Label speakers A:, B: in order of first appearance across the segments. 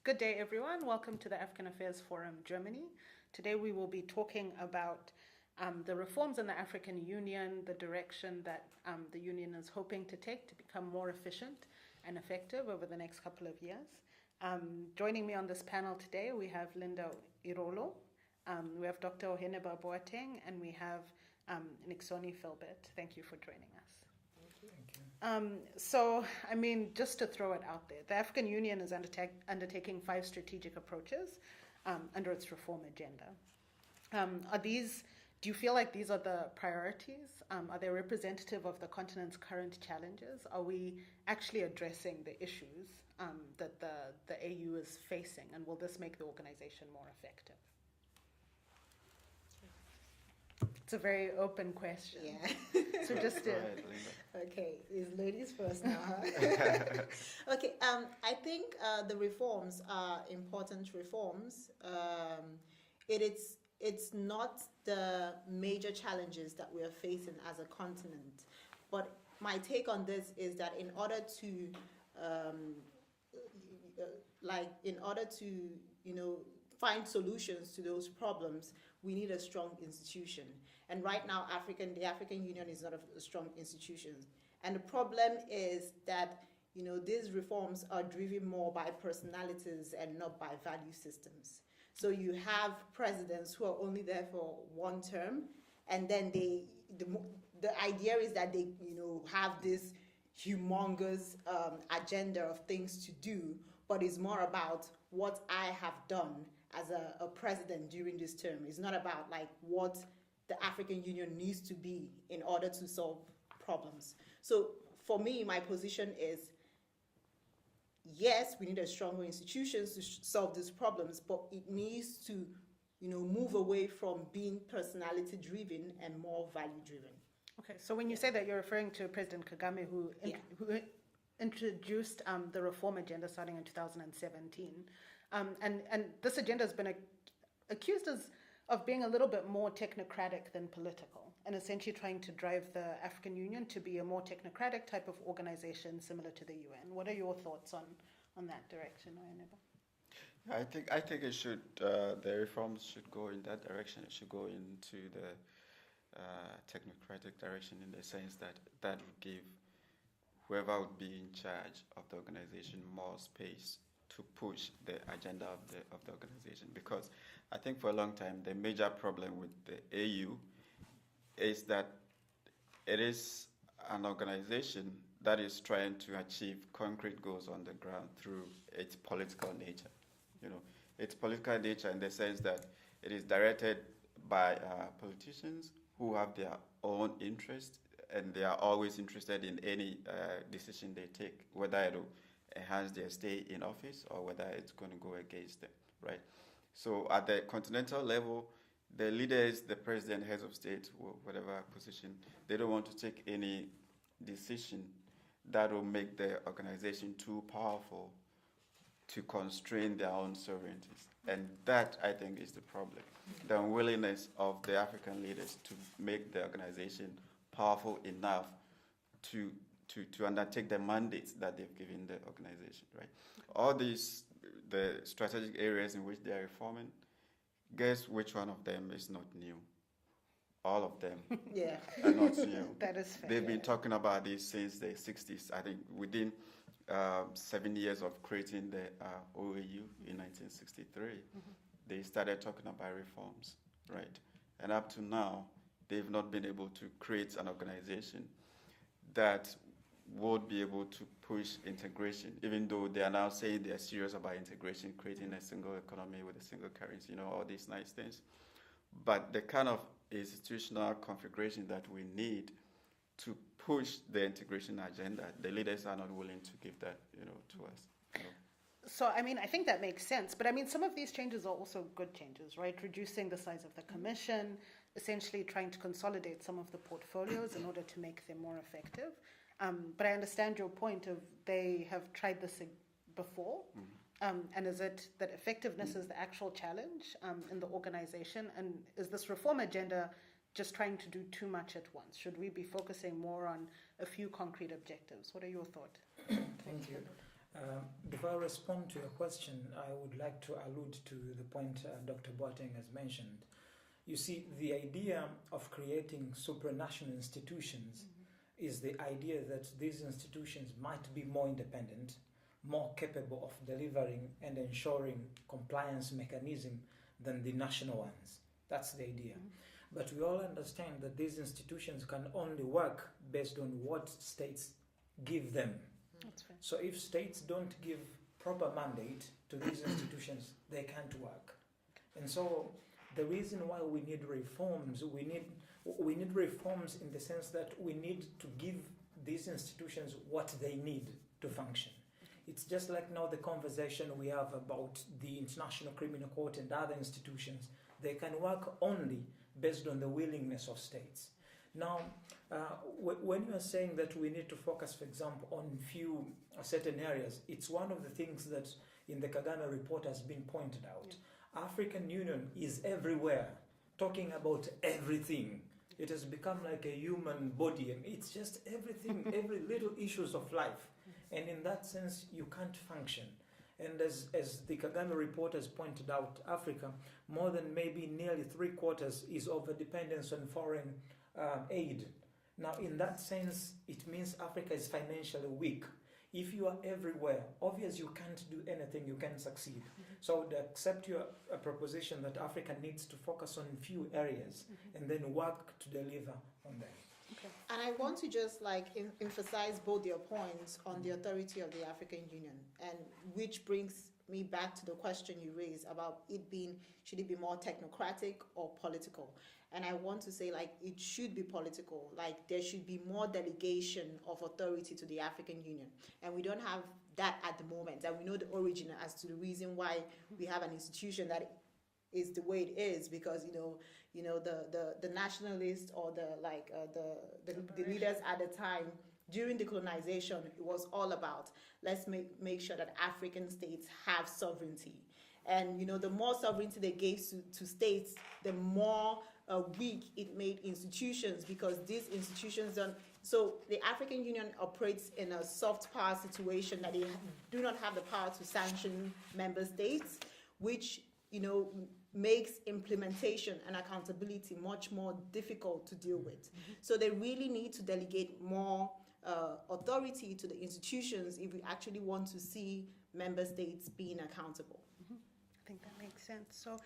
A: Good day, everyone. Welcome to the African Affairs Forum, Germany. Today we will be talking about the reforms in the African Union, the direction that the Union is hoping to take to become more efficient and effective over the next couple of years. Joining me on this panel today, we have Linda Irolo, we have Dr. Oheneba Boateng, and we have Nixoni Philbert. Thank you for joining us. Just to throw it out there, the African Union is undertaking 5 strategic approaches under its reform agenda. Do you feel like these are the priorities? Are they representative of the continent's current challenges? Are we actually addressing the issues that the AU is facing? And will this make the organization more effective? It's a very open question.
B: Yeah.
A: So just to...
B: Okay, it's ladies first now. Okay, I think the reforms are important reforms. It's not the major challenges that we are facing as a continent, but my take on this is that in order to find solutions to those problems, we need a strong institution. And right now, the African Union is not a strong institution. And the problem is that, these reforms are driven more by personalities and not by value systems. So you have presidents who are only there for one term, and then the idea is that they, have this humongous agenda of things to do, but it's more about what I have done as a president during this term. It's not about what the African Union needs to be in order to solve problems. So for me, my position is, yes, we need a stronger institutions to solve these problems, but it needs to, move away from being personality driven and more value driven.
A: Okay, so when you say that, you're referring to President Kagame, who introduced the reform agenda starting in 2017. And this agenda has been accused of being a little bit more technocratic than political, and essentially trying to drive the African Union to be a more technocratic type of organization similar to the UN. What are your thoughts on that direction, Oyeneba?
C: I think it should. The reforms should go in that direction. It should go into the technocratic direction, in the sense that would give whoever would be in charge of the organization more space to push the agenda of the organization. Because I think for a long time, the major problem with the AU is that it is an organization that is trying to achieve concrete goals on the ground through its political nature. Its political nature in the sense that it is directed by politicians who have their own interests, and they are always interested in any decision they take, whether it will enhance their stay in office or whether it's going to go against them, right? So at the continental level, the leaders, the president, heads of state, whatever position, they don't want to take any decision that will make the organization too powerful to constrain their own sovereignties. And that, I think, is the problem. The unwillingness of the African leaders to make the organization powerful enough to undertake the mandates that they've given the organization, right? All these, the strategic areas in which they are reforming, guess which one of them is not new? All of them are not new.
A: That is fair.
C: They've been talking about this since the 60s. I think within 7 years of creating the OAU in 1963, they started talking about reforms, right? And up to now, they've not been able to create an organization that would be able to push integration, even though they are now saying they are serious about integration, creating a single economy with a single currency, all these nice things. But the kind of institutional configuration that we need to push the integration agenda, the leaders are not willing to give that, to us.
A: So, I think that makes sense. But, some of these changes are also good changes, right? Reducing the size of the commission, essentially trying to consolidate some of the portfolios in order to make them more effective. But I understand your point of they have tried this before. And is it that effectiveness is the actual challenge in the organization? And is this reform agenda just trying to do too much at once? Should we be focusing more on a few concrete objectives? What are your thoughts?
D: Thank you. Before I respond to your question, I would like to allude to the point Dr. Boateng has mentioned. You see, the idea of creating supranational institutions is the idea that these institutions might be more independent, more capable of delivering and ensuring compliance mechanism than the national ones. That's the idea. But we all understand that these institutions can only work based on what states give them.
A: That's fair.
D: So if states don't give proper mandate to these institutions, they can't work. And so the reason why we need reforms, we need reforms in the sense that we need to give these institutions what they need to function. It's just like now the conversation we have about the International Criminal Court and other institutions. They can work only based on the willingness of states. Now, when you are saying that we need to focus, for example, on few certain areas, it's one of the things that in the Kagame report has been pointed out. Yeah. African Union is everywhere, talking about everything. It has become like a human body, and it's just everything, every little issues of life. And in that sense, you can't function. And as the Kagame report has pointed out, Africa, more than maybe nearly 3/4 is over dependence on foreign aid. Now, in that sense, it means Africa is financially weak. If you are everywhere, obviously you can't do anything, you can't succeed. So I would accept your proposition that Africa needs to focus on few areas and then work to deliver on them.
A: Okay.
B: And I want to just emphasize both your points on the authority of the African Union, and which brings me back to the question you raised about it being, should it be more technocratic or political? And I want to say it should be political. There should be more delegation of authority to the African Union. And we don't have that at the moment. And we know the origin as to the reason why we have an institution that is the way it is, because the nationalists or the leaders at the time during the colonization, it was all about let's make sure that African states have sovereignty. And the more sovereignty they gave to states, the more weak it made institutions, because these institutions don't. So the African Union operates in a soft power situation that they do not have the power to sanction member states, which makes implementation and accountability much more difficult to deal with. So they really need to delegate more authority to the institutions if we actually want to see member states being accountable.
A: I think that makes sense. So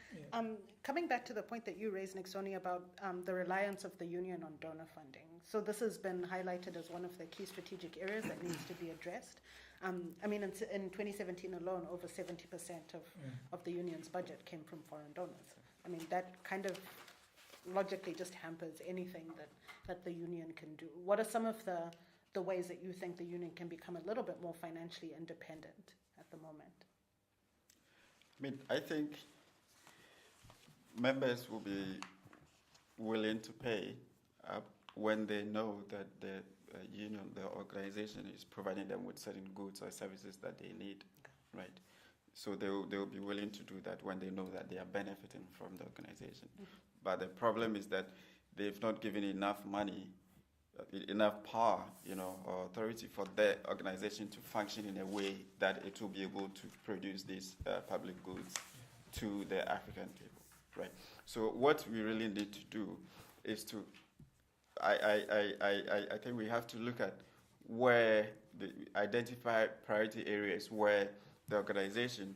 A: coming back to the point that you raised, Nixoni, about the reliance of the Union on donor funding. So this has been highlighted as one of the key strategic areas that needs to be addressed. In 2017 alone, over 70% of the Union's budget came from foreign donors. That kind of logically just hampers anything that the Union can do. What are some of the ways that you think the Union can become a little bit more financially independent at the moment?
C: I think members will be willing to pay when they know that the union, the organization is providing them with certain goods or services that they need, right? So they will be willing to do that when they know that they are benefiting from the organization. But the problem is that they've not given enough money, enough power, or authority for their organization to function in a way that it will be able to produce these public goods to the African people, right? So what we really need to do is to, I think we have to look at where identify priority areas where the organization,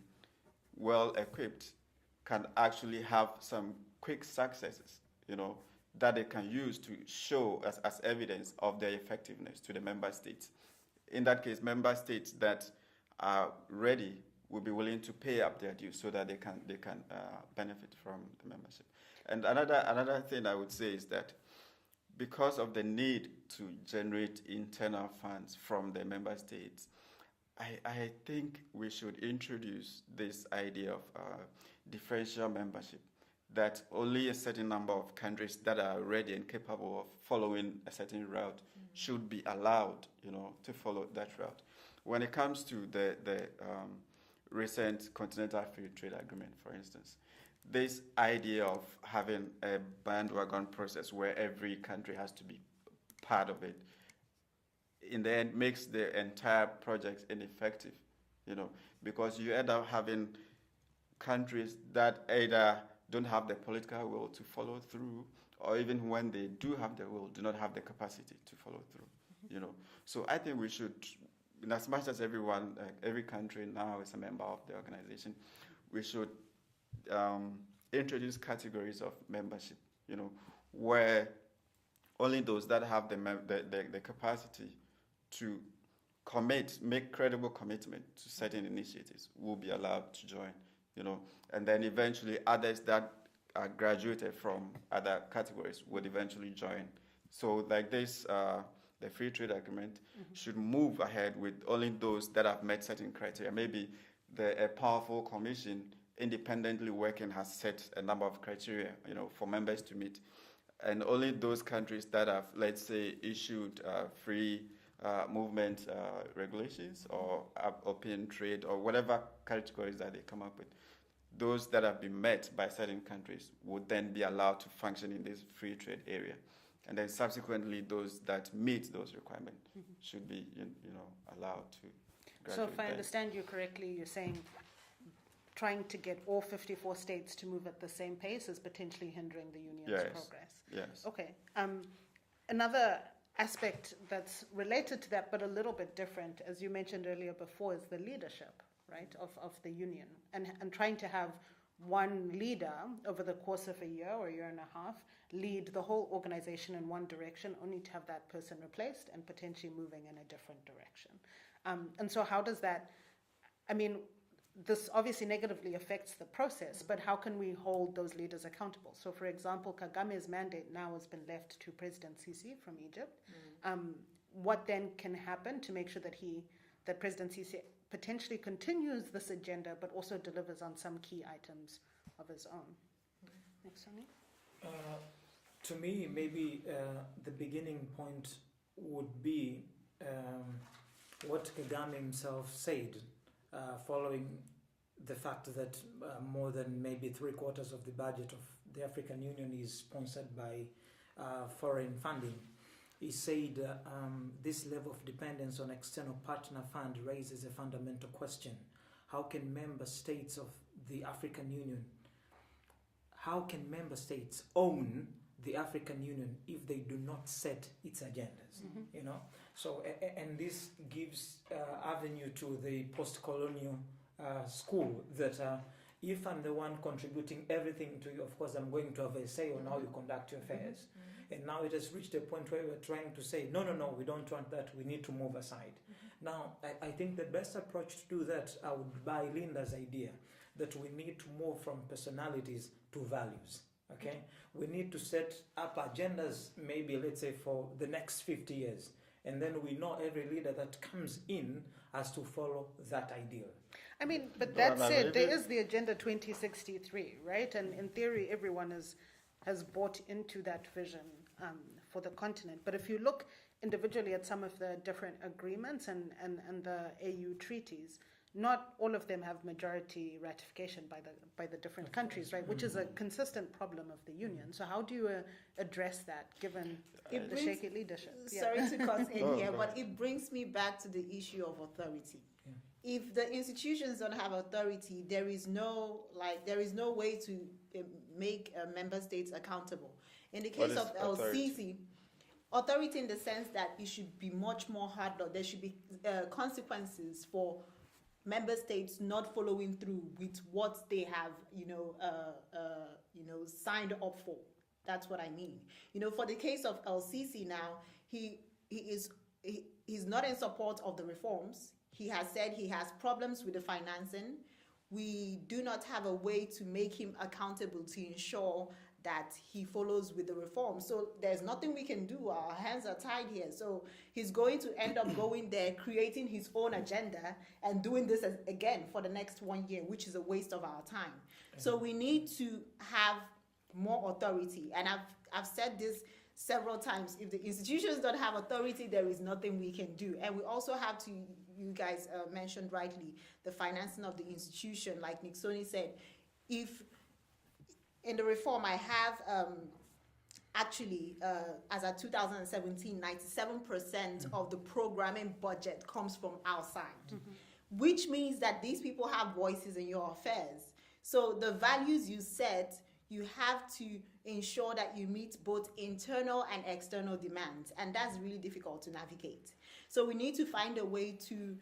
C: well equipped, can actually have some quick successes, that they can use to show as evidence of their effectiveness to the member states. In that case, member states that are ready will be willing to pay up their dues so that they can benefit from the membership. And another thing I would say is that because of the need to generate internal funds from the member states, I think we should introduce this idea of differential membership, that only a certain number of countries that are ready and capable of following a certain route should be allowed, to follow that route. When it comes to the recent Continental Free Trade Agreement, for instance, this idea of having a bandwagon process where every country has to be part of it, in the end, makes the entire project ineffective, because you end up having countries that either don't have the political will to follow through, or even when they do have the will, do not have the capacity to follow through. So I think we should, in as much as everyone, every country now is a member of the organization, we should introduce categories of membership, where only those that have the capacity to make credible commitment to certain initiatives will be allowed to join, and then eventually others that are graduated from other categories would eventually join. So like this, the free trade agreement should move ahead with only those that have met certain criteria. Maybe a powerful commission independently working has set a number of criteria, for members to meet. And only those countries that have, let's say, issued free movement regulations or open trade or whatever categories that they come up with, those that have been met by certain countries would then be allowed to function in this free trade area. And then subsequently, those that meet those requirements should be, allowed to graduate.
A: So if I understand you correctly, you're saying trying to get all 54 states to move at the same pace is potentially hindering the union's progress.
C: Yes.
A: Okay. Another aspect that's related to that, but a little bit different, as you mentioned earlier before, is the leadership, right, of the union, and trying to have one leader over the course of a year or a year and a half lead the whole organization in one direction, only to have that person replaced and potentially moving in a different direction. And so how does that, this obviously negatively affects the process, but how can we hold those leaders accountable? So, for example, Kagame's mandate now has been left to President Sisi from Egypt. What then can happen to make sure that President Sisi potentially continues this agenda, but also delivers on some key items of his own? Next, Sonny.
D: To me, maybe the beginning point would be what Kagame himself said, following the fact that more than maybe 3/4 of the budget of the African Union is sponsored by foreign funding. He said this level of dependence on external partner fund raises a fundamental question. How can member states of the African Union, own the African Union if they do not set its agendas? So, and this gives avenue to the post-colonial school that if I'm the one contributing everything to you, of course I'm going to have a say on how you conduct your affairs. And now it has reached a point where we're trying to say, no, we don't want that, we need to move aside. Now, I think the best approach to do that, I would buy Linda's idea, that we need to move from personalities to values. Okay? We need to set up agendas, maybe let's say for the next 50 years. And then we know every leader that comes in has to follow that ideal.
A: But that said, there is the Agenda 2063, right? And in theory, everyone has bought into that vision for the continent. But if you look individually at some of the different agreements and the AU treaties, not all of them have majority ratification by the different countries, right? Which is a consistent problem of the union. So how do you address that, given the shaky leadership?
B: Sorry to cut in here, but it brings me back to the issue of authority. Yeah. If the institutions don't have authority, there is no way to make member states accountable. In the case of LCC, authority in the sense that it should be much more hard. There should be consequences for member states not following through with what they have, signed up for. That's what I mean. For the case of LCC now, he's not in support of the reforms. He has said he has problems with the financing. We do not have a way to make him accountable to ensure that he follows with the reform. So there's nothing we can do. Our hands are tied here. So he's going to end up going there, creating his own agenda and doing this again for the next 1 year, which is a waste of our time. So we need to have more authority. And I've said this several times. If the institutions don't have authority, there is nothing we can do. And we also have to, you guys mentioned rightly, the financing of the institution. Like Nixoni said, if in the reform, I have as of 2017, 97% of the programming budget comes from outside. which means that these people have voices in your affairs. So the values you set, you have to ensure that you meet both internal and external demands, and that's really difficult to navigate. So we need to find a way to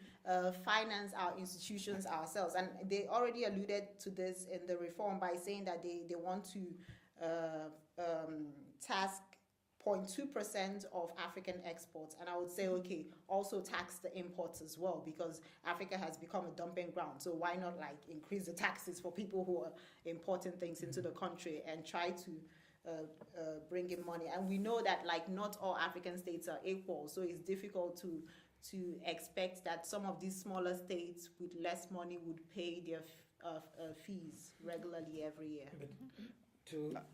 B: finance our institutions ourselves, and they already alluded to this in the reform by saying that they want to task 0.2% of African exports, and I would say, okay, also tax the imports as well, because Africa has become a dumping ground. So why not like increase the taxes for people who are importing things into the country and try to bring in money? And we know that like not all African states are equal, so it's difficult to expect that some of these smaller states with less money would pay their fees regularly every year.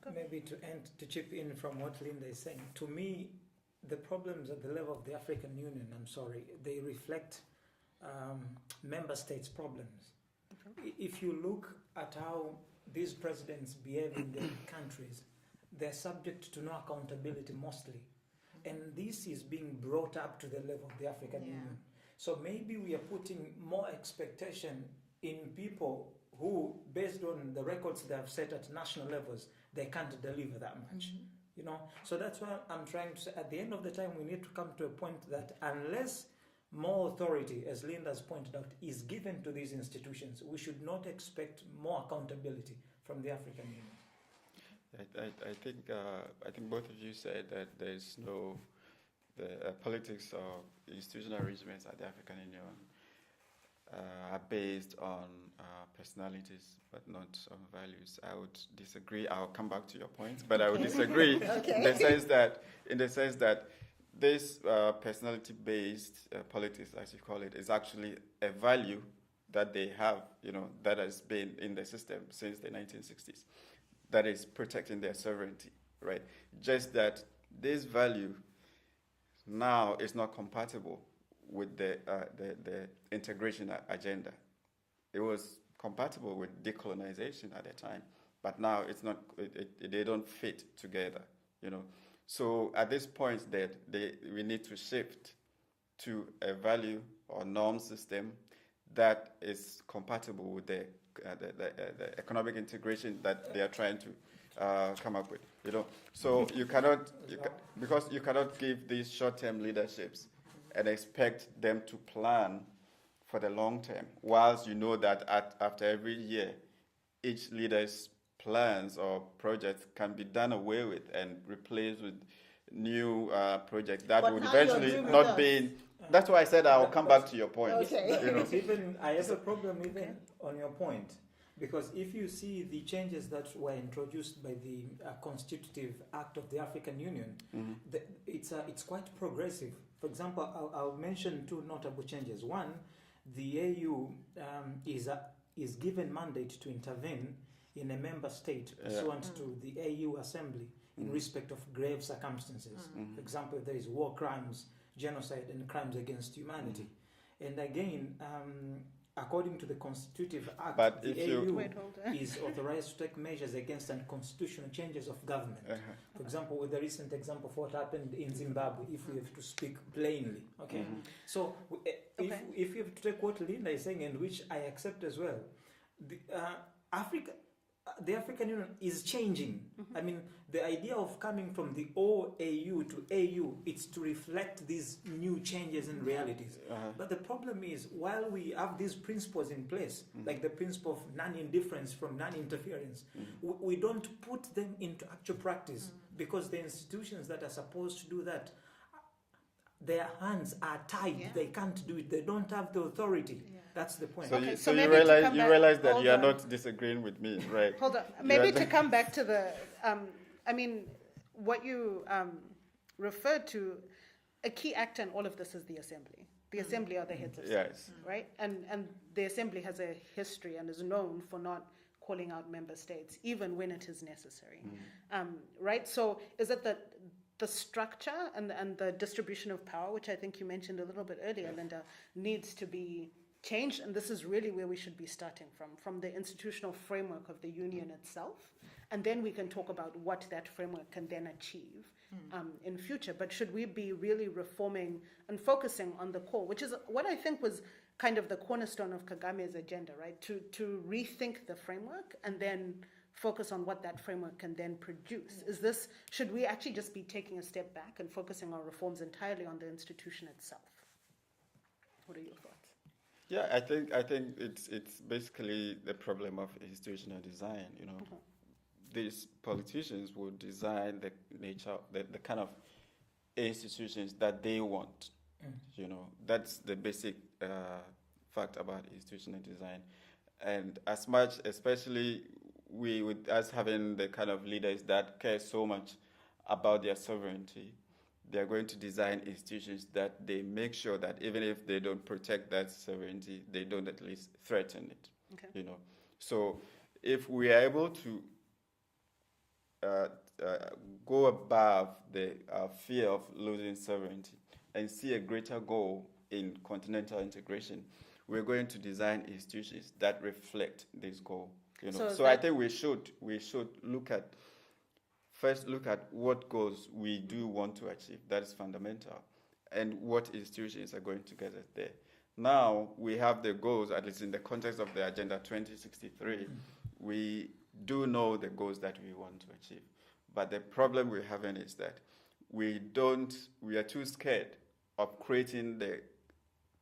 D: But to chip in from what Linda is saying, to me, the problems at the level of the African Union, they reflect member states' problems. Okay. If you look at how these presidents behave in their countries, they're subject to no accountability mostly. And this is being brought up to the level of the African Union. So maybe we are putting more expectation in people who, based on the records they have set at national levels, they can't deliver that much. You know, so that's why I'm trying to say, at the end of the time, we need to come to a point that unless more authority, as Linda's pointed out, is given to these institutions, we should not expect more accountability from the African Union.
C: I think both of you said that there's no politics or institutional arrangements at the African Union are based on personalities, but not on values. I would disagree. I'll come back to your point, but I would disagree in the sense that this personality-based politics, as you call it, is actually a value that they have, that has been in the system since the 1960s, that is protecting their sovereignty, right? Just that this value now is not compatible with the integration agenda. It was compatible with decolonization at the time, but now it's not. They don't fit together, So at this point, we need to shift to a value or norm system that is compatible with the economic integration that they are trying to come up with. So because you cannot give these short-term leaderships and expect them to plan for the long term, whilst you know that after every year, each leader's plans or projects can be done away with and replaced with new projects that would eventually not be in. That's why I said I'll come back to your point.
D: Okay. I have a problem even on your point, because if you see the changes that were introduced by the Constitutive Act of the African Union, it's quite progressive. For example, I'll mention two notable changes. One, the AU is given mandate to intervene in a member state pursuant to the AU Assembly in respect of grave circumstances. For example, if there is war crimes, genocide, and crimes against humanity. And again, according to the Constitutive Act, the AU is authorized to take measures against unconstitutional changes of government. For example, with the recent example of what happened in Zimbabwe, if we have to speak plainly. Okay. So if you have to take what Linda is saying, and which I accept as well, the African Union is changing. I mean, the idea of coming from the OAU to AU, it's to reflect these new changes and realities. But the problem is, while we have these principles in place, like the principle of non-indifference from non-interference, we don't put them into actual practice because the institutions that are supposed to do that, their hands are tied. They can't do it. They don't have the authority. That's the point.
C: So you realize that you are not disagreeing with me, right?
A: Hold on. Maybe to come back to the, what you referred to, a key actor in all of this is the Assembly. The Assembly are the heads of state, right? And the Assembly has a history and is known for not calling out member states, even when it is necessary, right? So is it that the structure and the distribution of power, which I think you mentioned a little bit earlier, Linda, needs to be changed, and this is really where we should be starting from the institutional framework of the union itself, and then we can talk about what that framework can then achieve in future. But should we be really reforming and focusing on the core, which is what I think was kind of the cornerstone of Kagame's agenda, right? To rethink the framework and then focus on what that framework can then produce. Should we actually just be taking a step back and focusing our reforms entirely on the institution itself? What are your thoughts?
C: Yeah, I think it's basically the problem of institutional design. These politicians will design the nature, the kind of institutions that they want. That's the basic fact about institutional design. And as much, especially with us having the kind of leaders that care so much about their sovereignty, they're going to design institutions that they make sure that even if they don't protect that sovereignty, they don't at least threaten it.
A: Okay.
C: So if we are able to go above the fear of losing sovereignty and see a greater goal in continental integration, we're going to design institutions that reflect this goal. So I think we should look at what goals we do want to achieve. That is fundamental, and what institutions are going to get us there. Now we have the goals, at least in the context of the Agenda 2063. We do know the goals that we want to achieve, but the problem we're having is that we are too scared of creating the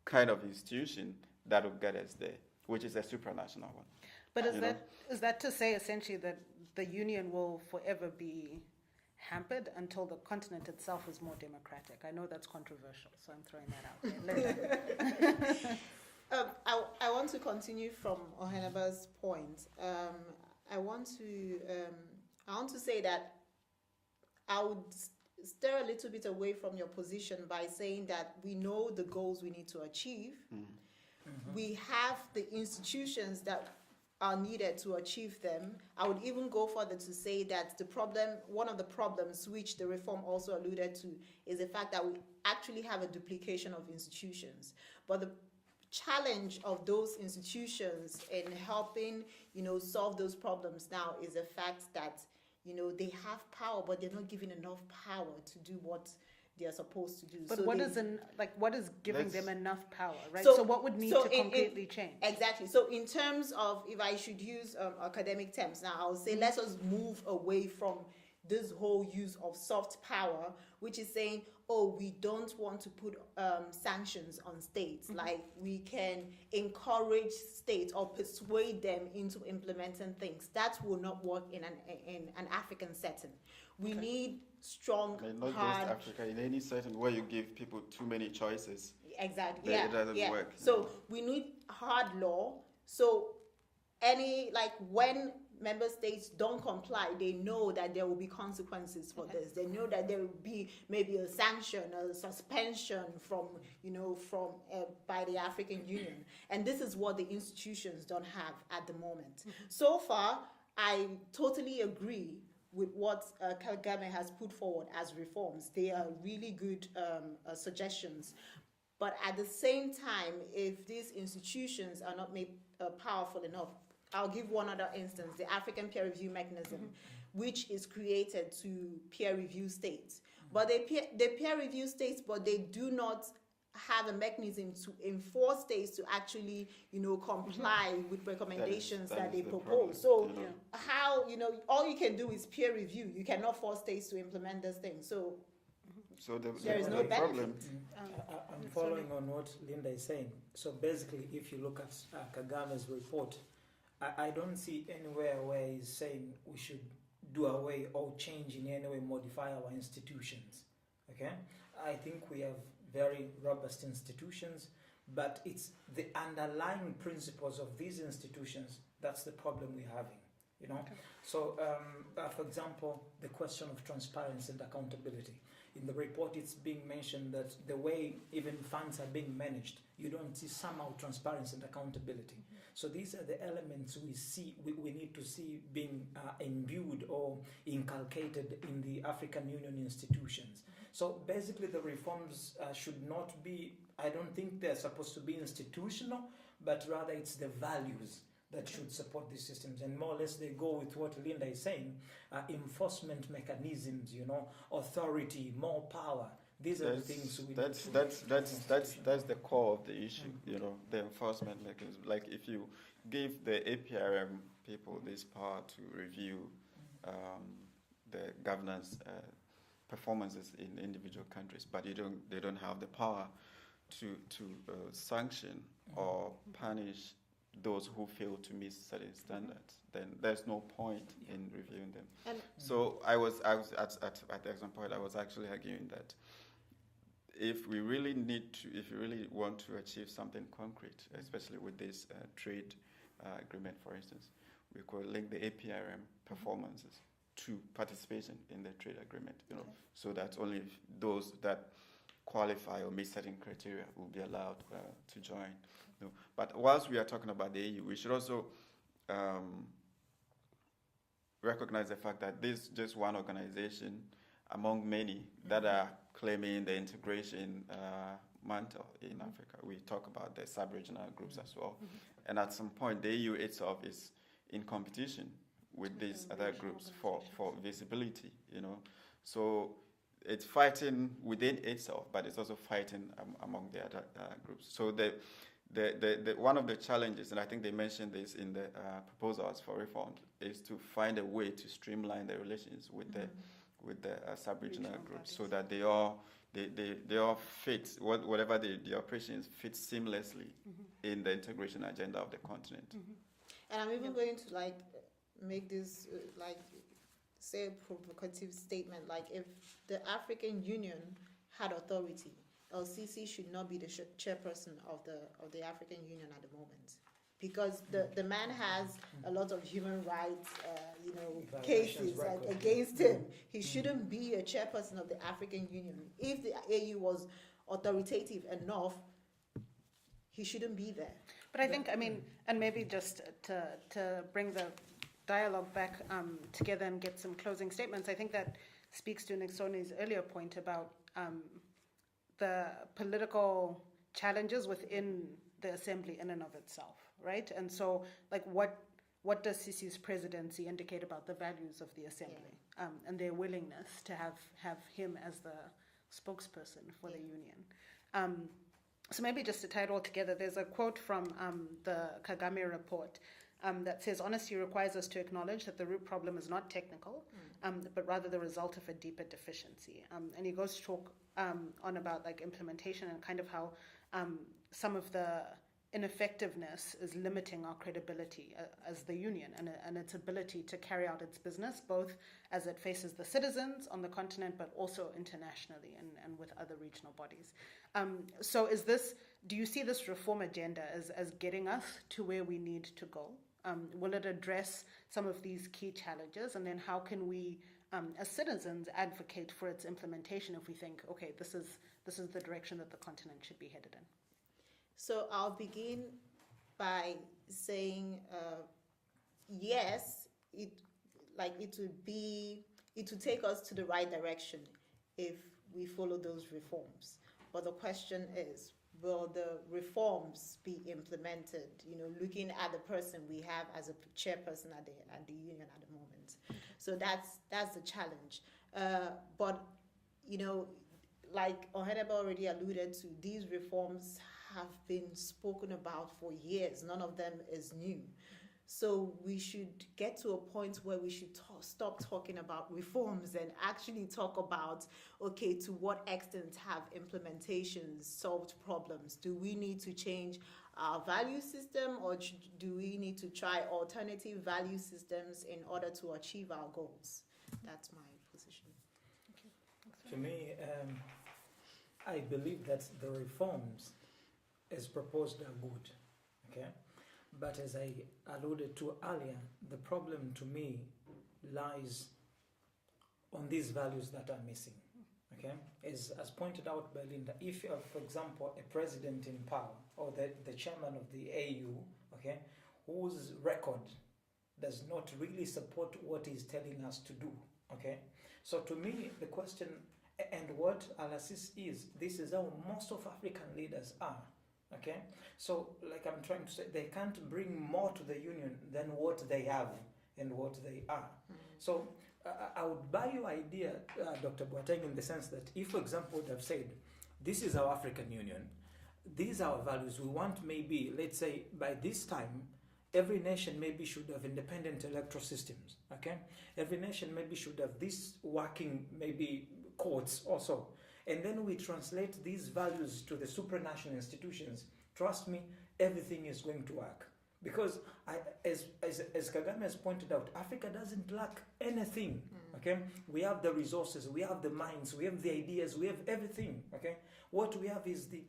C: kind of institution that will get us there, which is a supranational one.
A: But is that to say essentially that the union will forever be hampered until the continent itself is more democratic? I know that's controversial, so I'm throwing that out there.
B: I want to continue from Oheneba's point. I want to say that I would steer a little bit away from your position by saying that we know the goals we need to achieve. We have the institutions that are needed to achieve them. I would even go further to say that one of the problems which the reform also alluded to is the fact that we actually have a duplication of institutions. But the challenge of those institutions in helping, solve those problems now is the fact that, they have power, but they're not given enough power to do what they are supposed to do.
A: But
B: so
A: what is giving them enough power, right?
B: So-
A: So what would need
B: so
A: to concretely change?
B: Exactly. So in terms of, if I should use academic terms now, I'll say let us move away from this whole use of soft power, which is saying, we don't want to put sanctions on states. Like we can encourage states or persuade them into implementing things. That will not work in an African setting. We need strong,
C: Not
B: hard.
C: just Africa, in any setting where you give people too many choices.
B: Exactly.
C: It doesn't work.
B: So we need hard law. So when member states don't comply, they know that there will be consequences for this. They know that there will be maybe a sanction, a suspension by the African Union. And this is what the institutions don't have at the moment. So far, I totally agree with what Kagame has put forward as reforms. They are really good suggestions. But at the same time, if these institutions are not made powerful enough, I'll give one other instance, the African peer review mechanism, which is created to peer review states. But they peer review states, but they do not have a mechanism to enforce states to actually, comply with recommendations that they propose.
C: Problem,
B: So how, all you can do is peer review. You cannot force states to implement this thing. So there is no
C: problem.
D: I'm following on what Linda is saying. So basically, if you look at Kagame's report, I don't see anywhere where he's saying we should do away or change in any way, modify our institutions. Okay? I think we have very robust institutions, but it's the underlying principles of these institutions that's the problem we're having. Okay. So, for example, the question of transparency and accountability. In the report, it's being mentioned that the way even funds are being managed, you don't see somehow transparency and accountability. So these are the elements we need to see being imbued or inculcated in the African Union institutions. So basically, the reforms should not be, I don't think they're supposed to be institutional, but rather it's the values that should support these systems. And more or less they go with what Linda is saying, enforcement mechanisms, authority, more power. These are the things we
C: that's
D: need
C: that's
D: to
C: that's
D: do.
C: that's that's the core of the issue. The enforcement mechanism. Like if you give the APRM people this power to review the governance performances in individual countries, but they don't have the power to sanction or punish those who fail to meet certain standards, then there's no point in reviewing them.
B: And
C: So I was at some point I was actually arguing that if we really want to achieve something concrete, especially with this trade agreement, for instance, we could link the APRM performances to participation in the trade agreement, so that only those that qualify or meet certain criteria will be allowed to join. But whilst we are talking about the EU, we should also recognize the fact that this is just one organization among many that are claiming the integration mantle in Africa. We talk about the sub-regional groups as well. And at some point, the EU itself is in competition with these other groups for visibility, So it's fighting within itself, but it's also fighting among the other groups. So the one of the challenges, and I think they mentioned this in the proposals for reforms, is to find a way to streamline the relations with the sub-regional groups, so that they all fit, whatever the operations fit seamlessly in the integration agenda of the continent.
B: And I'm even going to make this say a provocative statement, like if the African Union had authority, LCC should not be the chairperson of the African Union at the moment, because the man has a lot of human rights cases against him. He shouldn't be a chairperson of the African Union. If the AU was authoritative enough, he shouldn't be there.
A: But I think, and maybe just to bring the dialogue back together and get some closing statements, I think that speaks to Nixoni's earlier point about the political challenges within the assembly in and of itself, right? And so, what does Sisi's presidency indicate about the values of the assembly and their willingness to have him as the spokesperson for the union? So maybe just to tie it all together, there's a quote from the Kagame report that says, "Honesty requires us to acknowledge that the root problem is not technical, but rather the result of a deeper deficiency." And he goes to talk on about implementation and kind of how some of the ineffectiveness is limiting our credibility as the union and its ability to carry out its business, both as it faces the citizens on the continent, but also internationally and with other regional bodies. So do you see this reform agenda as getting us to where we need to go? Will it address some of these key challenges? And then how can we, as citizens, advocate for its implementation if we think, okay, this is the direction that the continent should be headed in?
B: So I'll begin by saying, yes, it would take us to the right direction if we follow those reforms. But the question is, will the reforms be implemented? Looking at the person we have as a chairperson at the union at the moment. So that's the challenge. But like Ohedebe already alluded to, these reforms have been spoken about for years. None of them is new. So we should get to a point where we should stop talking about reforms and actually talk about, okay, to what extent have implementations solved problems? Do we need to change our value system, or do we need to try alternative value systems in order to achieve our goals? That's my position.
D: To me, I believe that the reforms as proposed are good, okay? But as I alluded to earlier, the problem to me lies on these values that are missing, okay? As pointed out by Linda, if you have, for example, a president in power or the chairman of the AU, okay, whose record does not really support what he's telling us to do, okay? So to me, the question, and what Al-Assis is, this is how most of African leaders are. Okay, so like I'm trying to say, they can't bring more to the union than what they have and what they are. So I would buy your idea, Dr. Boateng, in the sense that if, for example, would have said, this is our African Union, these are our values, we want maybe, let's say, by this time, every nation maybe should have independent electoral systems, okay? Every nation maybe should have this working, maybe, courts also. And then we translate these values to the supranational institutions. Trust me, everything is going to work. Because as Kagame has pointed out, Africa doesn't lack anything, okay? We have the resources, we have the minds, we have the ideas, we have everything, okay? What we have is the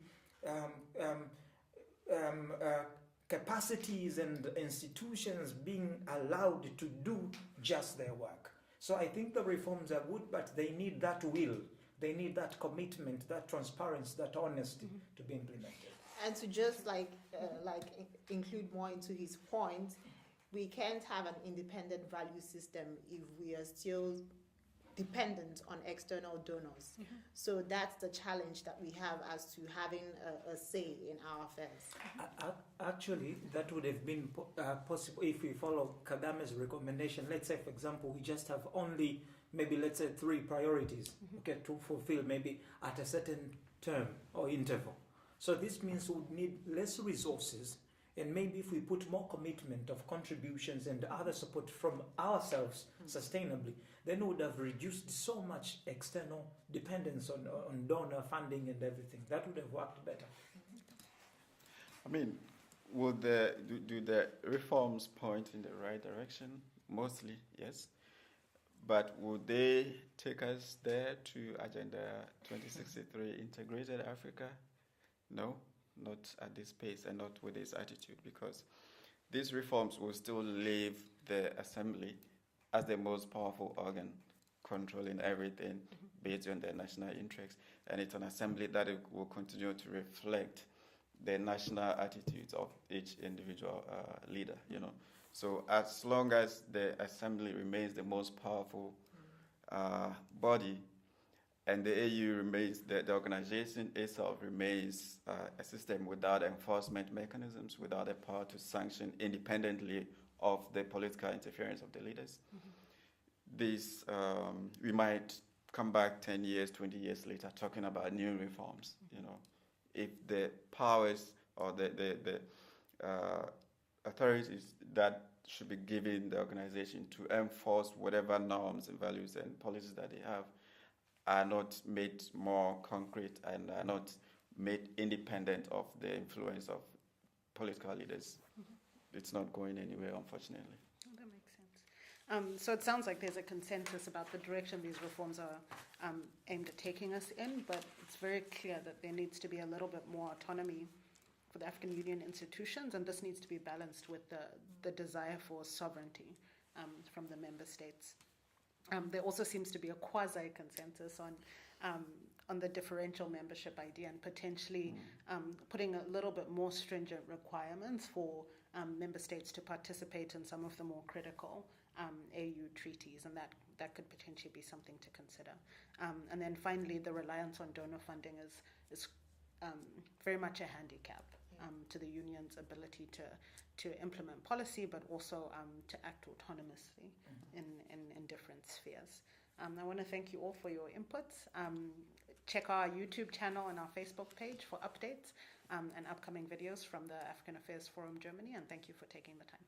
D: capacities and institutions being allowed to do just their work. So I think the reforms are good, but they need that will, they need that commitment, that transparency, that honesty to be implemented.
B: And to just include more into his point, we can't have an independent value system if we are still dependent on external donors. So that's the challenge that we have as to having a say in our affairs.
D: Actually, that would have been possible if we follow Kagame's recommendation. Let's say, for example, we just have only maybe, let's say, 3 priorities okay, to fulfill maybe at a certain term or interval. So this means we would need less resources, and maybe if we put more commitment of contributions and other support from ourselves sustainably, then we would have reduced so much external dependence on donor funding and everything. That would have worked better.
C: I mean, would do the reforms point in the right direction? Mostly, yes. But would they take us there to Agenda 2063, Integrated Africa? No, not at this pace and not with this attitude, because these reforms will still leave the assembly as the most powerful organ controlling everything based on their national interests. And it's an assembly that will continue to reflect the national attitudes of each individual leader, you know. So as long as the assembly remains the most powerful body, and the AU remains, the organization itself remains a system without enforcement mechanisms, without the power to sanction independently of the political interference of the leaders. This, we might come back 10 years, 20 years later talking about new reforms, you know. If the powers or the authorities that should be given the organization to enforce whatever norms and values and policies that they have are not made more concrete and are not made independent of the influence of political leaders, it's not going anywhere, unfortunately.
A: Oh, that makes sense. So it sounds like there's a consensus about the direction these reforms are aimed at taking us in, but it's very clear that there needs to be a little bit more autonomy for the African Union institutions, and this needs to be balanced with the desire for sovereignty from the member states. There also seems to be a quasi-consensus on the differential membership idea and potentially putting a little bit more stringent requirements for member states to participate in some of the more critical AU treaties, and that could potentially be something to consider. And then finally, the reliance on donor funding is very much a handicap to the union's ability to implement policy, but also to act autonomously in different spheres. I want to thank you all for your inputs. Check our YouTube channel and our Facebook page for updates and upcoming videos from the African Affairs Forum Germany, and thank you for taking the time.